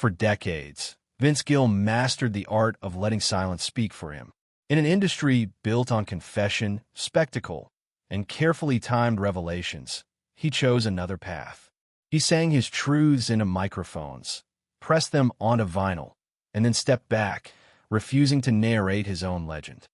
For decades, Vince Gill mastered the art of letting silence speak for him. In an industry built on confession, spectacle, and carefully timed revelations, he chose another path. He sang his truths into microphones, pressed them onto vinyl, and then stepped back, refusing to narrate his own legend.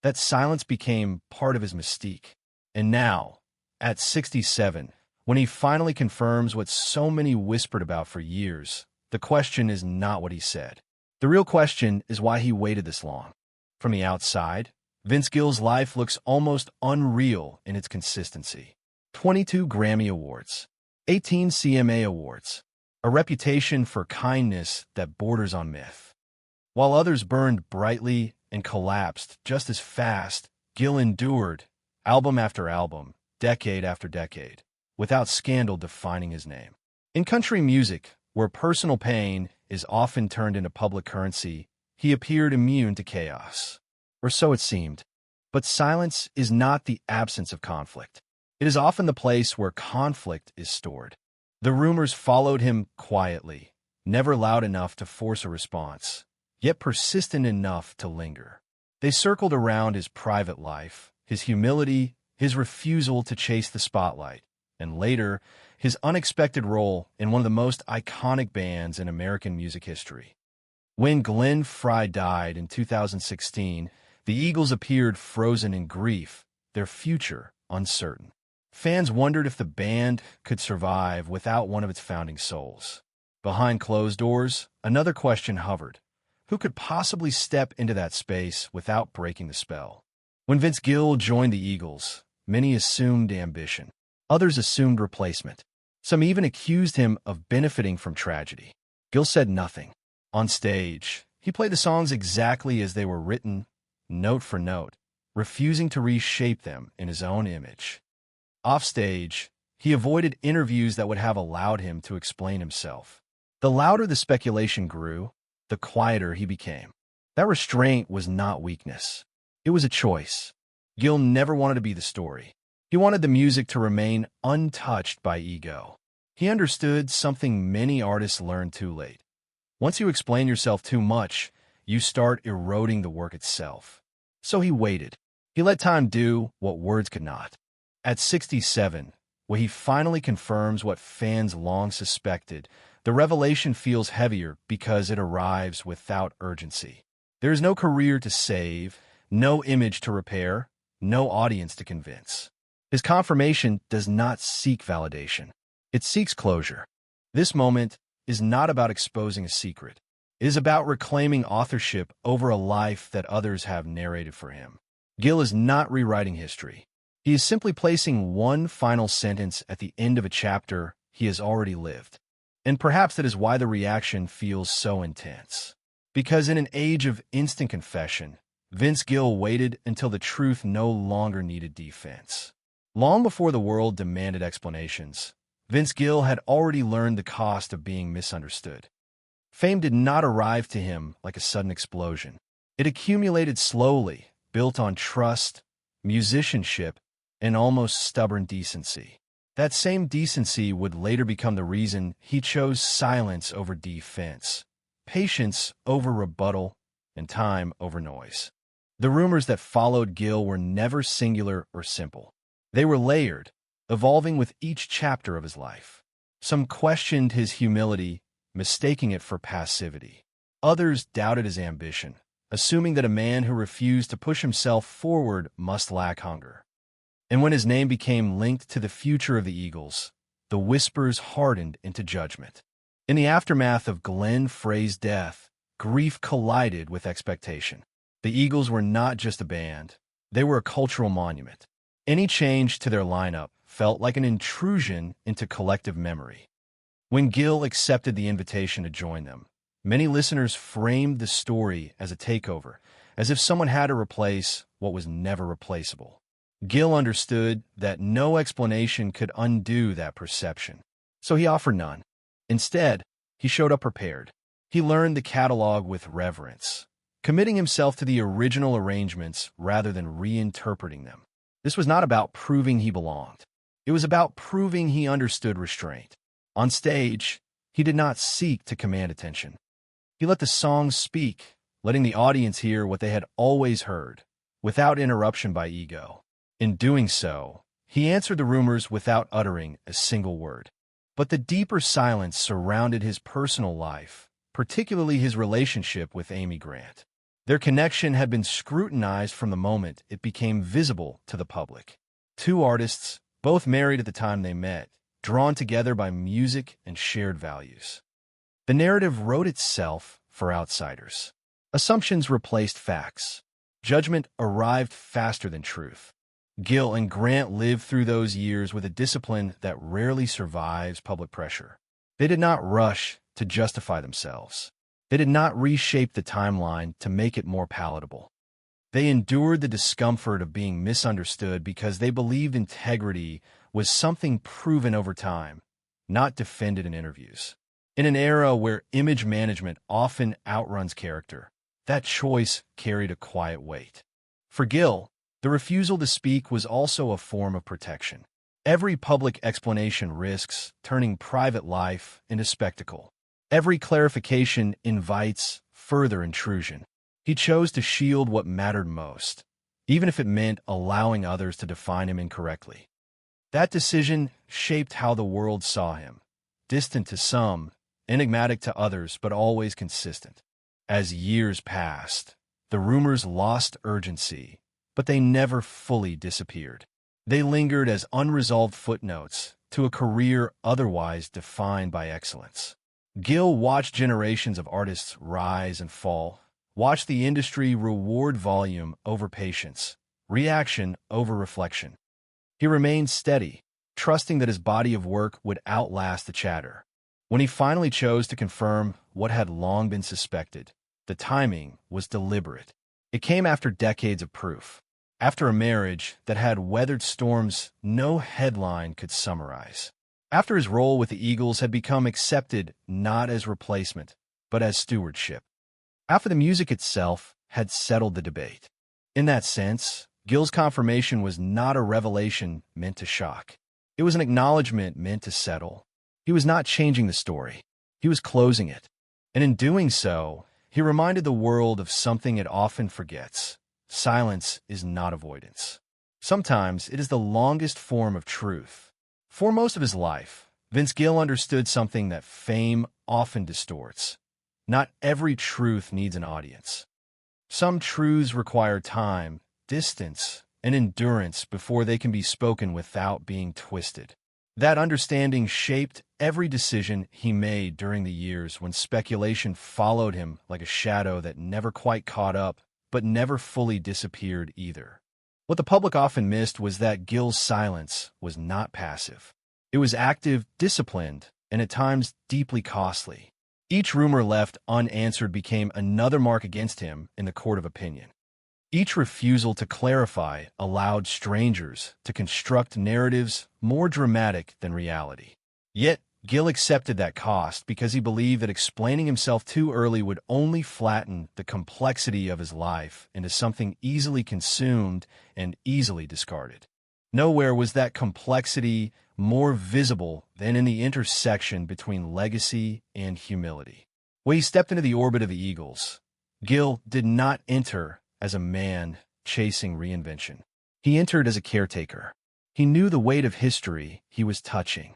That silence became part of his mystique. And now, at 67, when he finally confirms what so many whispered about for years, the question is not what he said. The real question is why he waited this long. From the outside, Vince Gill's life looks almost unreal in its consistency. 22 Grammy Awards, 18 CMA Awards, a reputation for kindness that borders on myth. While others burned brightly and collapsed just as fast, Gill endured, album after album, decade after decade, without scandal defining his name. In country music, where personal pain is often turned into public currency, he appeared immune to chaos. Or so it seemed. But silence is not the absence of conflict. It is often the place where conflict is stored. The rumors followed him quietly, never loud enough to force a response, yet persistent enough to linger. They circled around his private life, his humility, his refusal to chase the spotlight, and later, his unexpected role in one of the most iconic bands in American music history. When Glenn Frey died in 2016, the Eagles appeared frozen in grief, their future uncertain. Fans wondered if the band could survive without one of its founding souls. Behind closed doors, another question hovered. Who could possibly step into that space without breaking the spell? When Vince Gill joined the Eagles, many assumed ambition. Others assumed replacement. Some even accused him of benefiting from tragedy. Gill said nothing. On stage, he played the songs exactly as they were written, note for note, refusing to reshape them in his own image. Offstage, he avoided interviews that would have allowed him to explain himself. The louder the speculation grew, the quieter he became. That restraint was not weakness. It was a choice. Gill never wanted to be the story. He wanted the music to remain untouched by ego. He understood something many artists learn too late. Once you explain yourself too much, you start eroding the work itself. So he waited. He let time do what words could not. At 67, when he finally confirms what fans long suspected, the revelation feels heavier because it arrives without urgency. There is no career to save, no image to repair, no audience to convince. His confirmation does not seek validation. It seeks closure. This moment is not about exposing a secret. It is about reclaiming authorship over a life that others have narrated for him. Gill is not rewriting history. He is simply placing one final sentence at the end of a chapter he has already lived. And perhaps that is why the reaction feels so intense. Because in an age of instant confession, Vince Gill waited until the truth no longer needed defense. Long before the world demanded explanations, Vince Gill had already learned the cost of being misunderstood. Fame did not arrive to him like a sudden explosion. It accumulated slowly, built on trust, musicianship, and almost stubborn decency. That same decency would later become the reason he chose silence over defense, patience over rebuttal, and time over noise. The rumors that followed Gill were never singular or simple. They were layered, evolving with each chapter of his life. Some questioned his humility, mistaking it for passivity. Others doubted his ambition, assuming that a man who refused to push himself forward must lack hunger. And when his name became linked to the future of the Eagles, the whispers hardened into judgment. In the aftermath of Glenn Frey's death, grief collided with expectation. The Eagles were not just a band, they were a cultural monument. Any change to their lineup felt like an intrusion into collective memory. When Gill accepted the invitation to join them, many listeners framed the story as a takeover, as if someone had to replace what was never replaceable. Gill understood that no explanation could undo that perception, so he offered none. Instead, he showed up prepared. He learned the catalog with reverence, committing himself to the original arrangements rather than reinterpreting them. This was not about proving he belonged. It was about proving he understood restraint. On stage, He did not seek to command attention. He let the songs speak, letting the audience hear what they had always heard, without interruption by ego. In doing so, he answered the rumors without uttering a single word. But the deeper silence surrounded his personal life, particularly his relationship with Amy Grant. Their connection had been scrutinized from the moment it became visible to the public. Two artists, both married at the time they met, drawn together by music and shared values. The narrative wrote itself for outsiders. Assumptions replaced facts. Judgment arrived faster than truth. Gill and Grant lived through those years with a discipline that rarely survives public pressure. They did not rush to justify themselves. They did not reshape the timeline to make it more palatable. They endured the discomfort of being misunderstood because they believed integrity was something proven over time, not defended in interviews. In an era where image management often outruns character, that choice carried a quiet weight. For Gill, the refusal to speak was also a form of protection. Every public explanation risks turning private life into spectacle. Every clarification invites further intrusion. He chose to shield what mattered most, even if it meant allowing others to define him incorrectly. That decision shaped how the world saw him, distant to some, enigmatic to others, but always consistent. As years passed, the rumors lost urgency, but they never fully disappeared. They lingered as unresolved footnotes to a career otherwise defined by excellence. Gill watched generations of artists rise and fall, watched the industry reward volume over patience, reaction over reflection. He remained steady, trusting that his body of work would outlast the chatter. When he finally chose to confirm what had long been suspected, the timing was deliberate. It came after decades of proof, after a marriage that had weathered storms no headline could summarize, after his role with the Eagles had become accepted not as replacement, but as stewardship, after the music itself had settled the debate. In that sense, Gill's confirmation was not a revelation meant to shock. It was an acknowledgement meant to settle. He was not changing the story. He was closing it. And in doing so, he reminded the world of something it often forgets. Silence is not avoidance. Sometimes it is the longest form of truth. For most of his life, Vince Gill understood something that fame often distorts. Not every truth needs an audience. Some truths require time, distance, and endurance before they can be spoken without being twisted. That understanding shaped every decision he made during the years when speculation followed him like a shadow that never quite caught up, but never fully disappeared either. What the public often missed was that Gill's silence was not passive. It was active, disciplined, and at times deeply costly. Each rumor left unanswered became another mark against him in the court of opinion. Each refusal to clarify allowed strangers to construct narratives more dramatic than reality. Yet, Gill accepted that cost because he believed that explaining himself too early would only flatten the complexity of his life into something easily consumed and easily discarded. Nowhere was that complexity more visible than in the intersection between legacy and humility. When he stepped into the orbit of the Eagles, Gill did not enter as a man chasing reinvention. He entered as a caretaker. He knew the weight of history he was touching.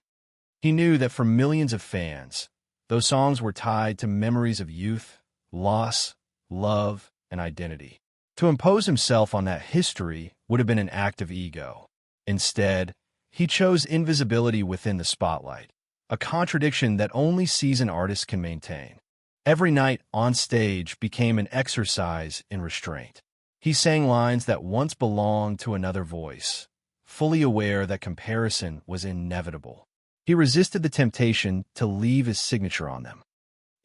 He knew that for millions of fans, those songs were tied to memories of youth, loss, love, and identity. To impose himself on that history would have been an act of ego. Instead, he chose invisibility within the spotlight, a contradiction that only seasoned artists can maintain. Every night on stage became an exercise in restraint. He sang lines that once belonged to another voice, fully aware that comparison was inevitable. He resisted the temptation to leave his signature on them.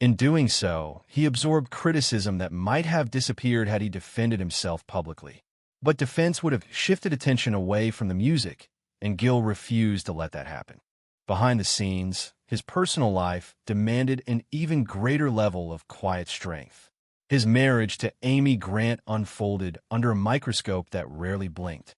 In doing so, he absorbed criticism that might have disappeared had he defended himself publicly. But defense would have shifted attention away from the music, and Gill refused to let that happen. Behind the scenes, his personal life demanded an even greater level of quiet strength. His marriage to Amy Grant unfolded under a microscope that rarely blinked.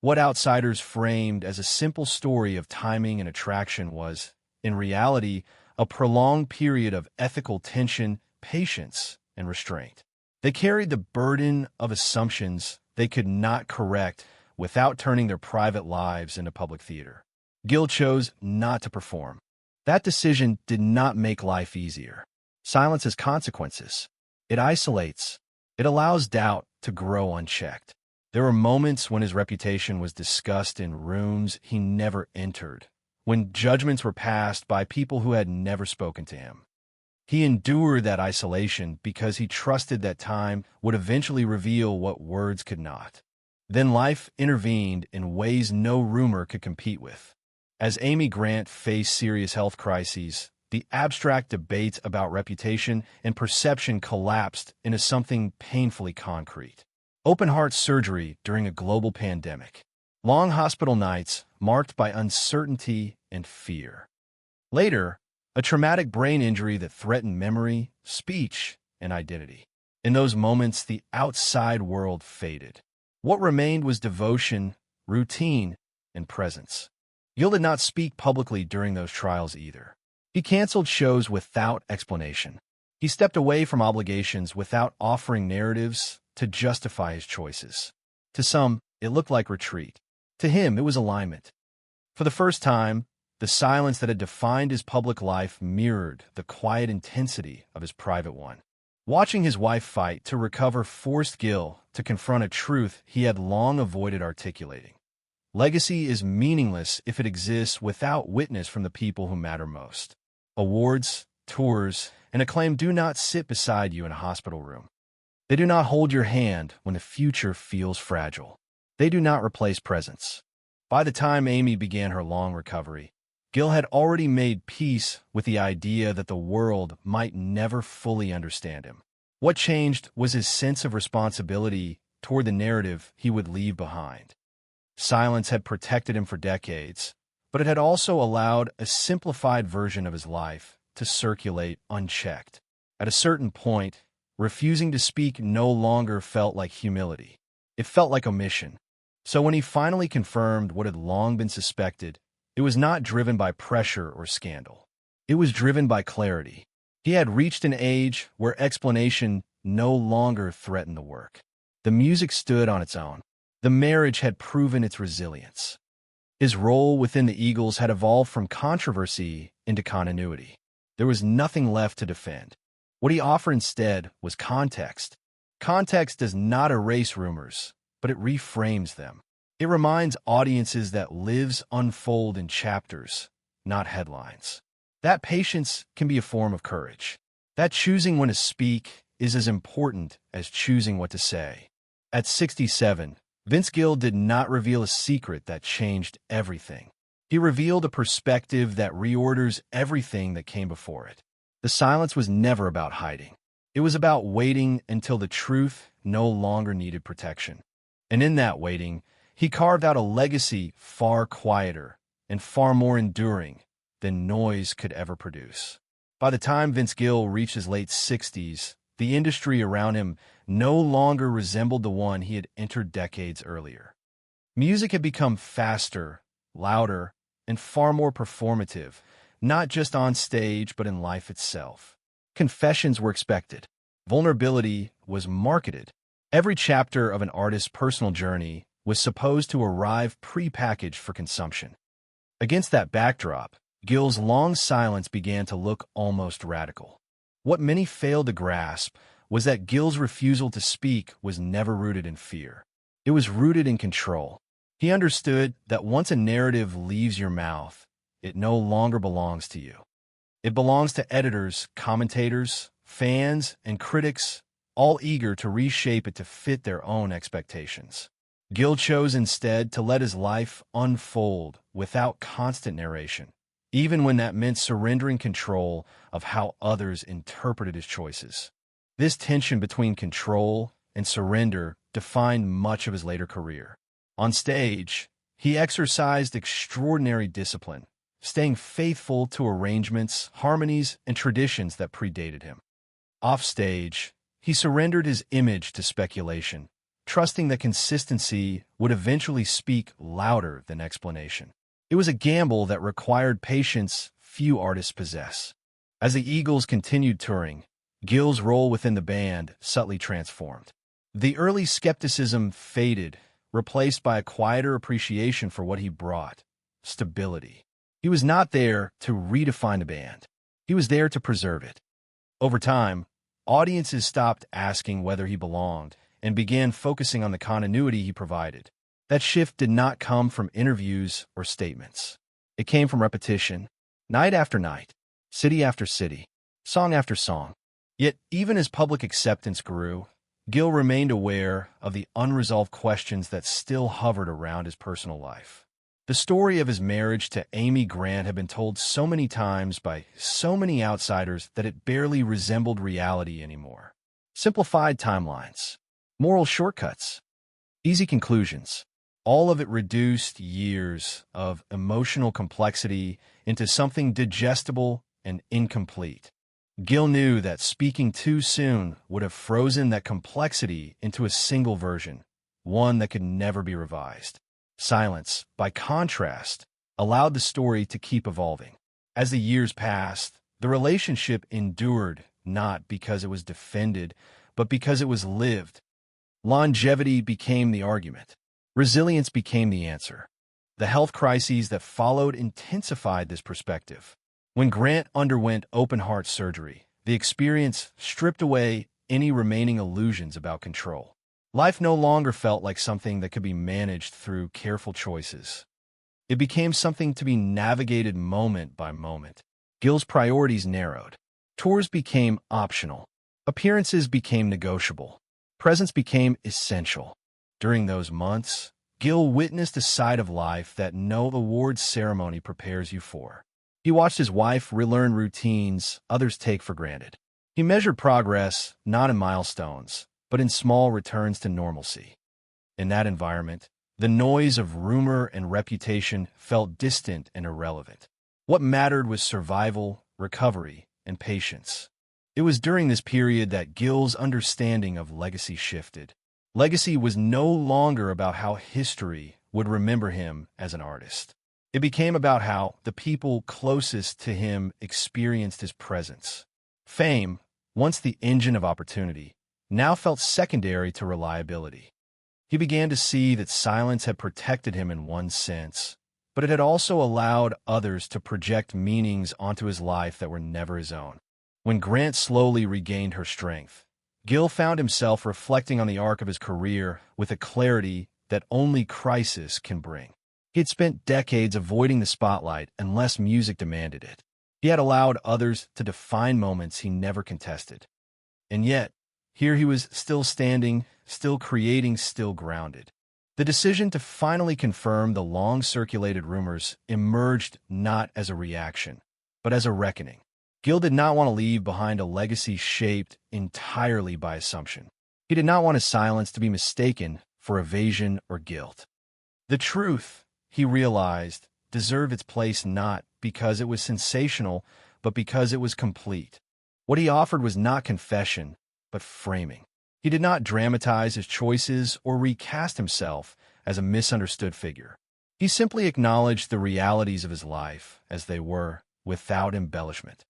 What outsiders framed as a simple story of timing and attraction was, in reality, a prolonged period of ethical tension, patience, and restraint. They carried the burden of assumptions they could not correct without turning their private lives into public theater. Gill chose not to perform. That decision did not make life easier. Silence has consequences. It isolates. It allows doubt to grow unchecked. There were moments when his reputation was discussed in rooms he never entered, when judgments were passed by people who had never spoken to him. He endured that isolation because he trusted that time would eventually reveal what words could not. Then life intervened in ways no rumor could compete with. As Amy Grant faced serious health crises, the abstract debates about reputation and perception collapsed into something painfully concrete. Open-heart surgery during a global pandemic. Long hospital nights marked by uncertainty and fear. Later, a traumatic brain injury that threatened memory, speech, and identity. In those moments, the outside world faded. What remained was devotion, routine, and presence. Gill did not speak publicly during those trials either. He canceled shows without explanation. He stepped away from obligations without offering narratives to justify his choices. To some, it looked like retreat. To him, it was alignment. For the first time, the silence that had defined his public life mirrored the quiet intensity of his private one. Watching his wife fight to recover forced Gill to confront a truth he had long avoided articulating. Legacy is meaningless if it exists without witness from the people who matter most. Awards, tours, and acclaim do not sit beside you in a hospital room. They do not hold your hand when the future feels fragile. They do not replace presence. By the time Amy began her long recovery, Gill had already made peace with the idea that the world might never fully understand him. What changed was his sense of responsibility toward the narrative he would leave behind. Silence had protected him for decades, but it had also allowed a simplified version of his life to circulate unchecked. At a certain point, refusing to speak no longer felt like humility. It felt like omission. So when he finally confirmed what had long been suspected, it was not driven by pressure or scandal. It was driven by clarity. He had reached an age where explanation no longer threatened the work. The music stood on its own. The marriage had proven its resilience. His role within the Eagles had evolved from controversy into continuity. There was nothing left to defend. What he offered instead was context. Context does not erase rumors, but it reframes them. It reminds audiences that lives unfold in chapters, not headlines. That patience can be a form of courage. That choosing when to speak is as important as choosing what to say. At 67, Vince Gill did not reveal a secret that changed everything. He revealed a perspective that reorders everything that came before it. The silence was never about hiding. It was about waiting until the truth no longer needed protection. And in that waiting, he carved out a legacy far quieter and far more enduring than noise could ever produce. By the time Vince Gill reached his late 60s, the industry around him no longer resembled the one he had entered decades earlier. Music had become faster, louder, and far more performative, not just on stage but in life itself. Confessions were expected. Vulnerability was marketed. Every chapter of an artist's personal journey was supposed to arrive pre-packaged for consumption. Against that backdrop, Gill's long silence began to look almost radical. What many failed to grasp was that Gill's refusal to speak was never rooted in fear. It was rooted in control. He understood that once a narrative leaves your mouth, it no longer belongs to you. It belongs to editors, commentators, fans, and critics, all eager to reshape it to fit their own expectations. Gill chose instead to let his life unfold without constant narration, even when that meant surrendering control of how others interpreted his choices. This tension between control and surrender defined much of his later career. On stage, he exercised extraordinary discipline, staying faithful to arrangements, harmonies, and traditions that predated him. Offstage, he surrendered his image to speculation, trusting that consistency would eventually speak louder than explanation. It was a gamble that required patience few artists possess. As the Eagles continued touring, Gill's role within the band subtly transformed. The early skepticism faded, replaced by a quieter appreciation for what he brought: stability. He was not there to redefine the band. He was there to preserve it. Over time, audiences stopped asking whether he belonged and began focusing on the continuity he provided. That shift did not come from interviews or statements. It came from repetition, night after night, city after city, song after song. Yet, even as public acceptance grew, Gill remained aware of the unresolved questions that still hovered around his personal life. The story of his marriage to Amy Grant had been told so many times by so many outsiders that it barely resembled reality anymore. Simplified timelines, moral shortcuts, easy conclusions. All of it reduced years of emotional complexity into something digestible and incomplete. Gill knew that speaking too soon would have frozen that complexity into a single version, one that could never be revised. Silence, by contrast, allowed the story to keep evolving. As the years passed, the relationship endured not because it was defended, but because it was lived. Longevity became the argument. Resilience became the answer. The health crises that followed intensified this perspective. When Grant underwent open-heart surgery, the experience stripped away any remaining illusions about control. Life no longer felt like something that could be managed through careful choices. It became something to be navigated moment by moment. Gill's priorities narrowed. Tours became optional. Appearances became negotiable. Presence became essential. During those months, Gill witnessed a side of life that no awards ceremony prepares you for. He watched his wife relearn routines others take for granted. He measured progress not in milestones, but in small returns to normalcy. In that environment, the noise of rumor and reputation felt distant and irrelevant. What mattered was survival, recovery, and patience. It was during this period that Gill's understanding of legacy shifted. Legacy was no longer about how history would remember him as an artist. It became about how the people closest to him experienced his presence. Fame, once the engine of opportunity, now felt secondary to reliability. He began to see that silence had protected him in one sense, but it had also allowed others to project meanings onto his life that were never his own. When Grant slowly regained her strength, Gill found himself reflecting on the arc of his career with a clarity that only crisis can bring. He had spent decades avoiding the spotlight unless music demanded it. He had allowed others to define moments he never contested. And yet, here he was still standing, still creating, still grounded. The decision to finally confirm the long-circulated rumors emerged not as a reaction, but as a reckoning. Gill did not want to leave behind a legacy shaped entirely by assumption. He did not want his silence to be mistaken for evasion or guilt. The truth, he realized, deserved its place not because it was sensational, but because it was complete. What he offered was not confession, but framing. He did not dramatize his choices or recast himself as a misunderstood figure. He simply acknowledged the realities of his life as they were, without embellishment.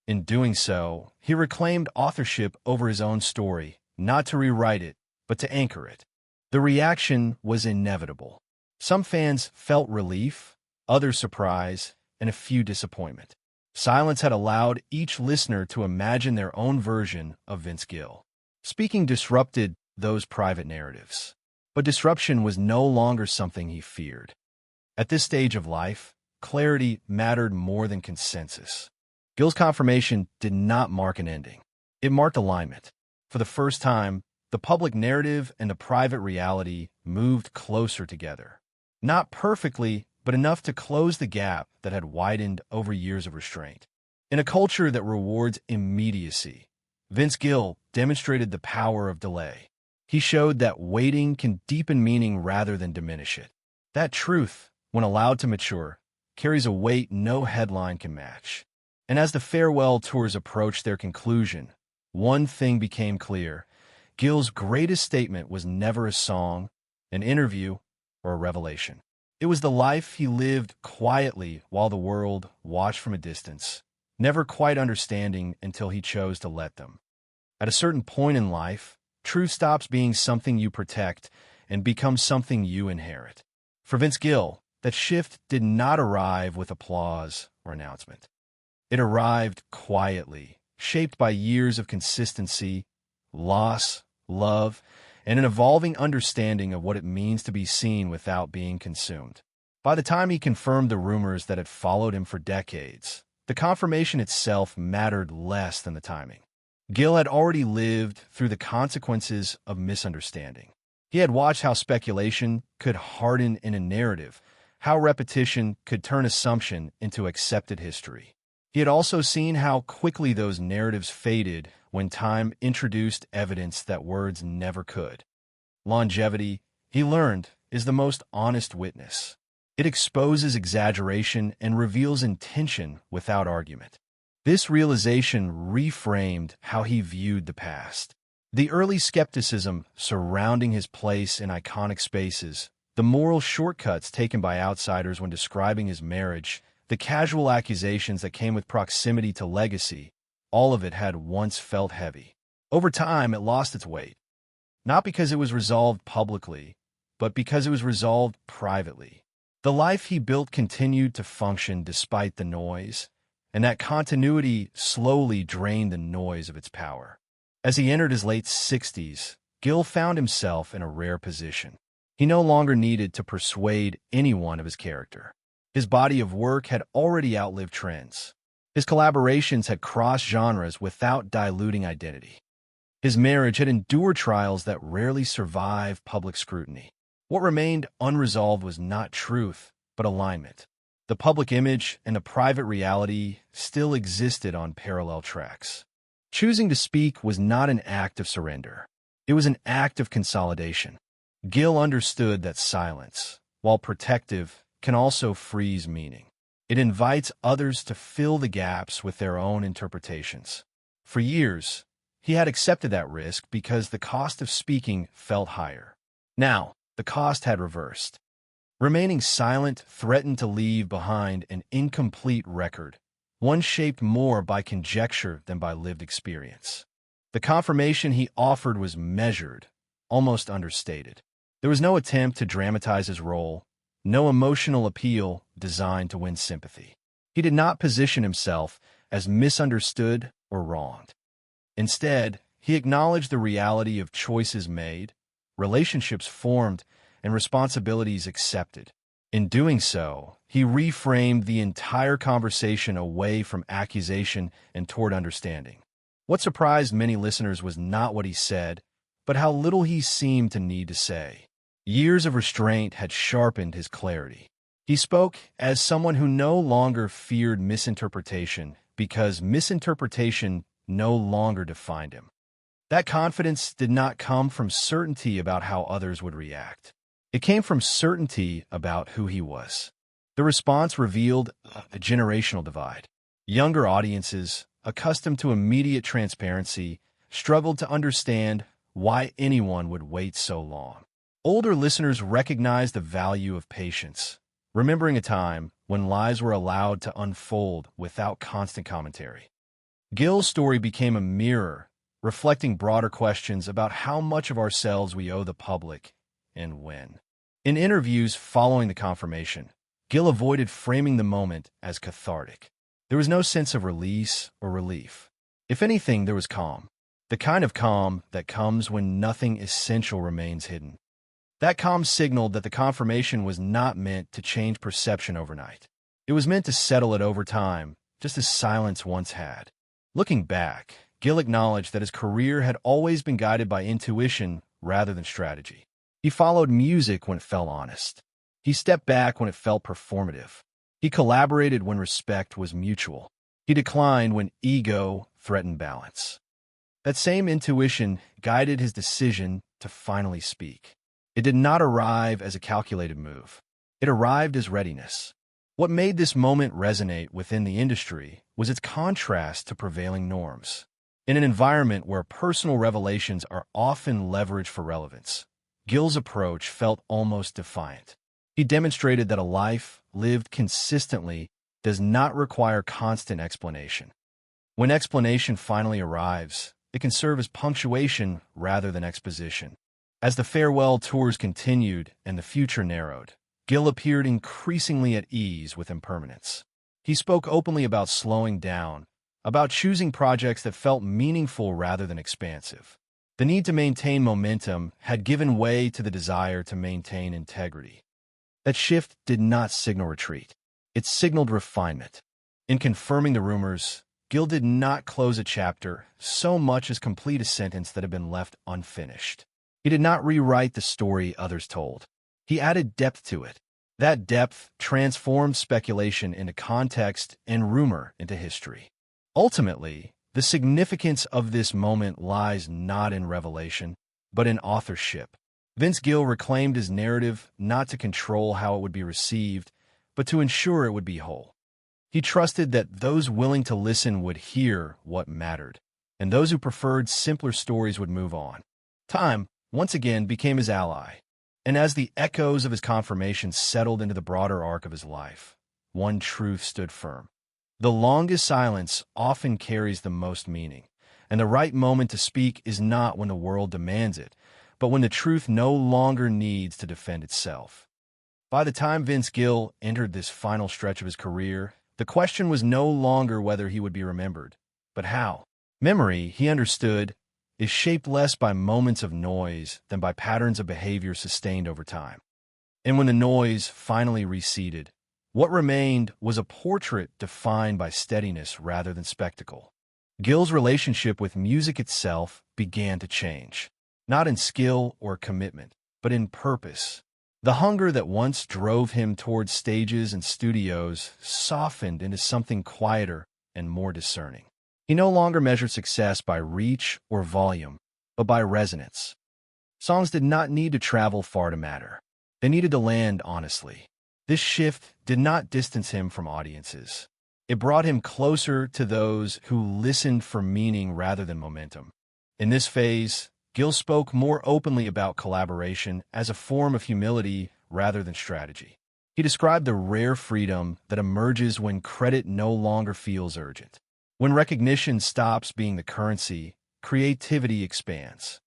In doing so, he reclaimed authorship over his own story, not to rewrite it, but to anchor it. The reaction was inevitable. Some fans felt relief, others surprise, and a few disappointment. Silence had allowed each listener to imagine their own version of Vince Gill. Speaking disrupted those private narratives. But disruption was no longer something he feared. At this stage of life, clarity mattered more than consensus. Gill's confirmation did not mark an ending. It marked alignment. For the first time, the public narrative and the private reality moved closer together. Not perfectly, but enough to close the gap that had widened over years of restraint. In a culture that rewards immediacy, Vince Gill demonstrated the power of delay. He showed that waiting can deepen meaning rather than diminish it. That truth, when allowed to mature, carries a weight no headline can match. And as the farewell tours approached their conclusion, one thing became clear. Gill's greatest statement was never a song, an interview, or a revelation. It was the life he lived quietly while the world watched from a distance. never quite understanding until he chose to let them. At a certain point in life, truth stops being something you protect and becomes something you inherit. For Vince Gill, that shift did not arrive with applause or announcement. It arrived quietly, shaped by years of consistency, loss, love, and an evolving understanding of what it means to be seen without being consumed. By the time he confirmed the rumors that had followed him for decades, the confirmation itself mattered less than the timing. Gill had already lived through the consequences of misunderstanding. He had watched how speculation could harden in a narrative, how repetition could turn assumption into accepted history. He had also seen how quickly those narratives faded when time introduced evidence that words never could. Longevity, he learned, is the most honest witness. It exposes exaggeration and reveals intention without argument. This realization reframed how he viewed the past. The early skepticism surrounding his place in iconic spaces, the moral shortcuts taken by outsiders when describing his marriage, the casual accusations that came with proximity to legacy, all of it had once felt heavy. Over time, it lost its weight. Not because it was resolved publicly, but because it was resolved privately. The life he built continued to function despite the noise, and that continuity slowly drained the noise of its power. As he entered his late 60s, Gill found himself in a rare position. He no longer needed to persuade anyone of his character. His body of work had already outlived trends. His collaborations had crossed genres without diluting identity. His marriage had endured trials that rarely survive public scrutiny. What remained unresolved was not truth, but alignment. The public image and the private reality still existed on parallel tracks. Choosing to speak was not an act of surrender. It was an act of consolidation. Gill understood that silence, while protective, can also freeze meaning. It invites others to fill the gaps with their own interpretations. For years, he had accepted that risk because the cost of speaking felt higher. Now, the cost had reversed. Remaining silent threatened to leave behind an incomplete record, one shaped more by conjecture than by lived experience. The confirmation he offered was measured, almost understated. There was no attempt to dramatize his role, no emotional appeal designed to win sympathy. He did not position himself as misunderstood or wronged. Instead, he acknowledged the reality of choices made, relationships formed, and responsibilities accepted. In doing so, he reframed the entire conversation away from accusation and toward understanding. What surprised many listeners was not what he said, but how little he seemed to need to say. Years of restraint had sharpened his clarity. He spoke as someone who no longer feared misinterpretation because misinterpretation no longer defined him. That confidence did not come from certainty about how others would react. It came from certainty about who he was. The response revealed a generational divide. Younger audiences, accustomed to immediate transparency, struggled to understand why anyone would wait so long. Older listeners recognized the value of patience, remembering a time when lives were allowed to unfold without constant commentary. Gill's story became a mirror, reflecting broader questions about how much of ourselves we owe the public and when. In interviews following the confirmation, Gill avoided framing the moment as cathartic. There was no sense of release or relief. If anything, there was calm. The kind of calm that comes when nothing essential remains hidden. That calm signaled that the confirmation was not meant to change perception overnight. It was meant to settle it over time, just as silence once had. Looking back, Gill acknowledged that his career had always been guided by intuition rather than strategy. He followed music when it felt honest. He stepped back when it felt performative. He collaborated when respect was mutual. He declined when ego threatened balance. That same intuition guided his decision to finally speak. It did not arrive as a calculated move. It arrived as readiness. What made this moment resonate within the industry was its contrast to prevailing norms. In an environment where personal revelations are often leveraged for relevance, Gill's approach felt almost defiant. He demonstrated that a life lived consistently does not require constant explanation. When explanation finally arrives, it can serve as punctuation rather than exposition. As the farewell tours continued and the future narrowed, Gill appeared increasingly at ease with impermanence. He spoke openly about slowing down, about choosing projects that felt meaningful rather than expansive. The need to maintain momentum had given way to the desire to maintain integrity. That shift did not signal retreat. It signaled refinement. In confirming the rumors, Gill did not close a chapter so much as complete a sentence that had been left unfinished. He did not rewrite the story others told. He added depth to it. That depth transformed speculation into context and rumor into history. Ultimately, the significance of this moment lies not in revelation, but in authorship. Vince Gill reclaimed his narrative not to control how it would be received, but to ensure it would be whole. He trusted that those willing to listen would hear what mattered, and those who preferred simpler stories would move on. Time, once again, became his ally, and as the echoes of his confirmation settled into the broader arc of his life, one truth stood firm. The longest silence often carries the most meaning, and the right moment to speak is not when the world demands it, but when the truth no longer needs to defend itself. By the time Vince Gill entered this final stretch of his career, the question was no longer whether he would be remembered, but how. Memory, he understood, is shaped less by moments of noise than by patterns of behavior sustained over time. And when the noise finally receded, what remained was a portrait defined by steadiness rather than spectacle. Gill's relationship with music itself began to change, not in skill or commitment, but in purpose. The hunger that once drove him towards stages and studios softened into something quieter and more discerning. He no longer measured success by reach or volume, but by resonance. Songs did not need to travel far to matter. They needed to land honestly. This shift did not distance him from audiences. It brought him closer to those who listened for meaning rather than momentum. In this phase, Gill spoke more openly about collaboration as a form of humility rather than strategy. He described the rare freedom that emerges when credit no longer feels urgent. When recognition stops being the currency, creativity expands.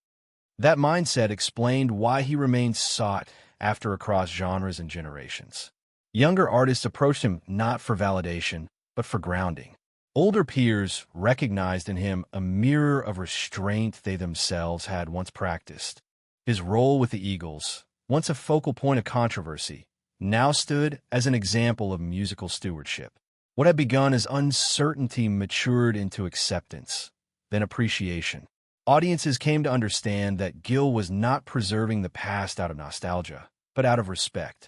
That mindset explained why he remained sought after across genres and generations. Younger artists approached him not for validation, but for grounding. Older peers recognized in him a mirror of restraint they themselves had once practiced. His role with the Eagles, once a focal point of controversy, now stood as an example of musical stewardship. What had begun as uncertainty matured into acceptance, then appreciation. Audiences came to understand that Gill was not preserving the past out of nostalgia, but out of respect.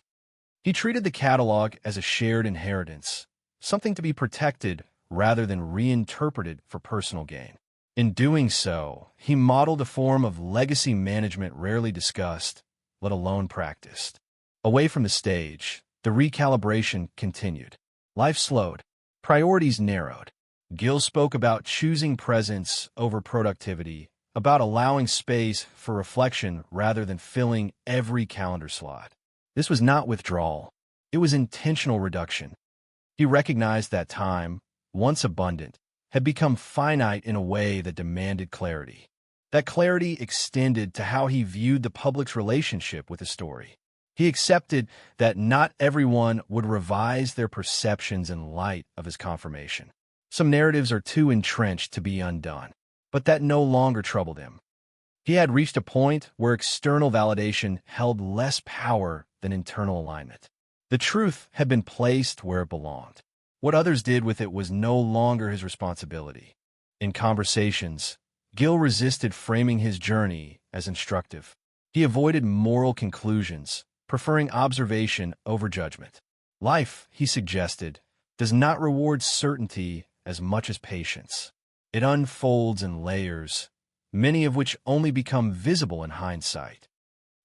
He treated the catalog as a shared inheritance, something to be protected rather than reinterpreted for personal gain. In doing so, he modeled a form of legacy management rarely discussed, let alone practiced. Away from the stage, the recalibration continued. Life slowed. Priorities narrowed. Gill spoke about choosing presence over productivity, about allowing space for reflection rather than filling every calendar slot. This was not withdrawal. It was intentional reduction. He recognized that time, once abundant, had become finite in a way that demanded clarity. That clarity extended to how he viewed the public's relationship with the story. He accepted that not everyone would revise their perceptions in light of his confirmation. Some narratives are too entrenched to be undone, but that no longer troubled him. He had reached a point where external validation held less power than internal alignment. The truth had been placed where it belonged. What others did with it was no longer his responsibility. In conversations, Gill resisted framing his journey as instructive. He avoided moral conclusions, preferring observation over judgment. Life, he suggested, does not reward certainty as much as patience. It unfolds in layers, many of which only become visible in hindsight.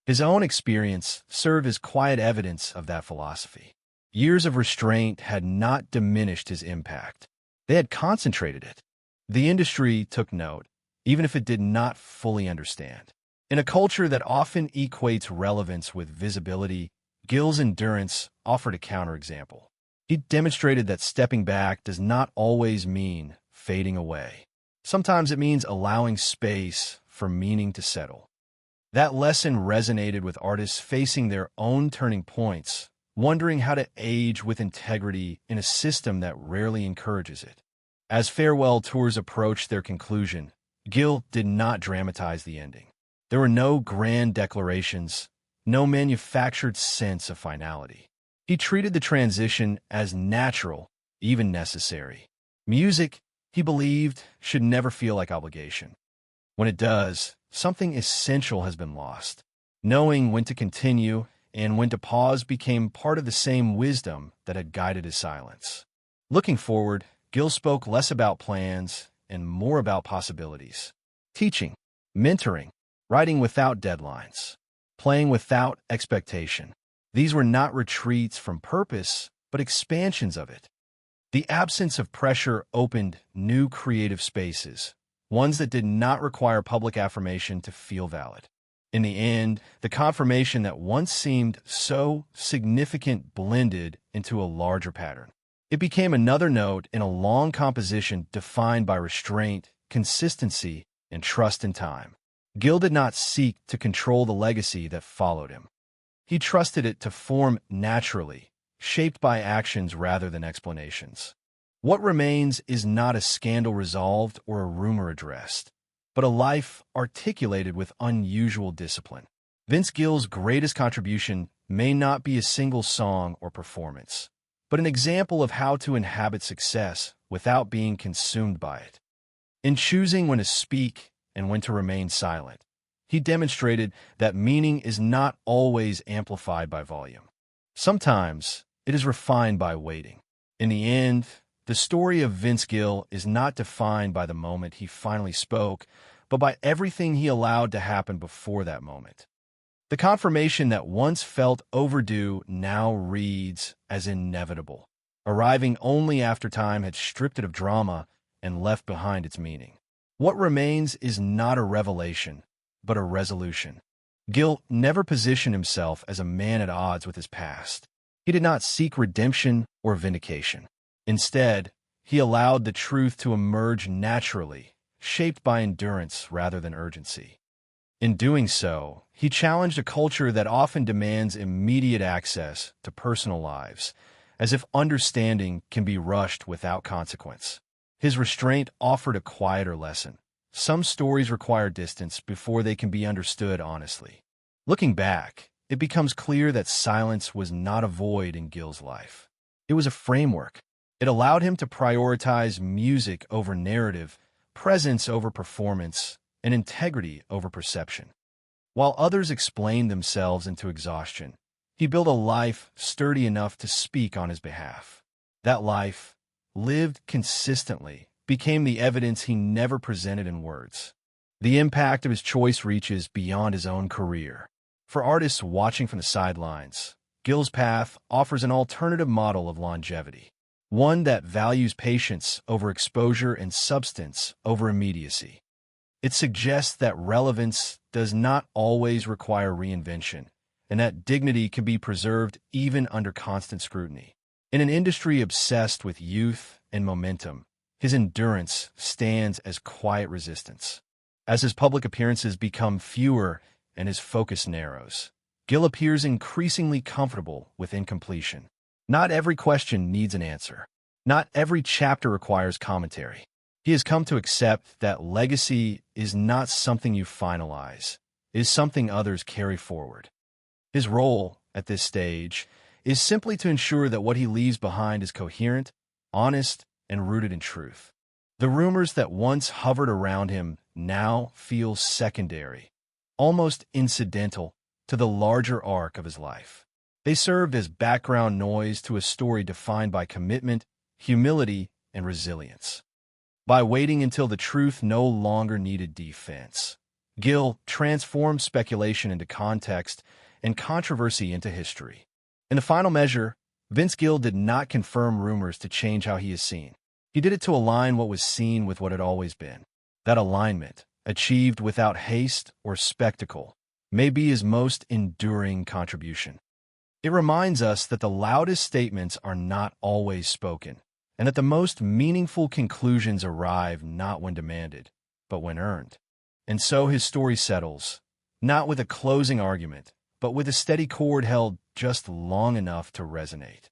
His own experience served as quiet evidence of that philosophy. Years of restraint had not diminished his impact. They had concentrated it. The industry took note, even if it did not fully understand. In a culture that often equates relevance with visibility, Gill's endurance offered a counterexample. He demonstrated that stepping back does not always mean fading away. Sometimes it means allowing space for meaning to settle. That lesson resonated with artists facing their own turning points, wondering how to age with integrity in a system that rarely encourages it. As farewell tours approached their conclusion, Gill did not dramatize the ending. There were no grand declarations, no manufactured sense of finality. He treated the transition as natural, even necessary. Music, he believed, should never feel like obligation. When it does, something essential has been lost. Knowing when to continue and when to pause became part of the same wisdom that had guided his silence. Looking forward, Gill spoke less about plans and more about possibilities. Teaching, mentoring, writing without deadlines, playing without expectation. These were not retreats from purpose, but expansions of it. The absence of pressure opened new creative spaces, ones that did not require public affirmation to feel valid. In the end, the confirmation that once seemed so significant blended into a larger pattern. It became another note in a long composition defined by restraint, consistency, and trust in time. Gill did not seek to control the legacy that followed him. He trusted it to form naturally, shaped by actions rather than explanations. What remains is not a scandal resolved or a rumor addressed, but a life articulated with unusual discipline. Vince Gill's greatest contribution may not be a single song or performance, but an example of how to inhabit success without being consumed by it. In choosing when to speak and when to remain silent, he demonstrated that meaning is not always amplified by volume. Sometimes it is refined by waiting. In the end, the story of Vince Gill is not defined by the moment he finally spoke, but by everything he allowed to happen before that moment. The confirmation that once felt overdue now reads as inevitable, arriving only after time had stripped it of drama and left behind its meaning. What remains is not a revelation, but a resolution. Gill never positioned himself as a man at odds with his past. He did not seek redemption or vindication. Instead, he allowed the truth to emerge naturally, shaped by endurance rather than urgency. In doing so, he challenged a culture that often demands immediate access to personal lives, as if understanding can be rushed without consequence. His restraint offered a quieter lesson. Some stories require distance before they can be understood honestly. Looking back, it becomes clear that silence was not a void in Gill's life. It was a framework. It allowed him to prioritize music over narrative, presence over performance, and integrity over perception. While others explained themselves into exhaustion, he built a life sturdy enough to speak on his behalf. That life, lived consistently, became the evidence he never presented in words. The impact of his choice reaches beyond his own career. For artists watching from the sidelines, Gill's path offers an alternative model of longevity, one that values patience over exposure and substance over immediacy. It suggests that relevance does not always require reinvention, and that dignity can be preserved even under constant scrutiny. In an industry obsessed with youth and momentum, his endurance stands as quiet resistance. As his public appearances become fewer and his focus narrows, Gill appears increasingly comfortable with incompletion. Not every question needs an answer. Not every chapter requires commentary. He has come to accept that legacy is not something you finalize, it is something others carry forward. His role, at this stage, is simply to ensure that what he leaves behind is coherent, honest, and rooted in truth. The rumors that once hovered around him now feel secondary, almost incidental to the larger arc of his life. They served as background noise to a story defined by commitment, humility, and resilience. By waiting until the truth no longer needed defense, Gill transformed speculation into context and controversy into history. In the final measure, Vince Gill did not confirm rumors to change how he is seen. He did it to align what was seen with what had always been. That alignment, achieved without haste or spectacle, may be his most enduring contribution. It reminds us that the loudest statements are not always spoken, and that the most meaningful conclusions arrive not when demanded, but when earned. And so his story settles, not with a closing argument, but with a steady chord held just long enough to resonate.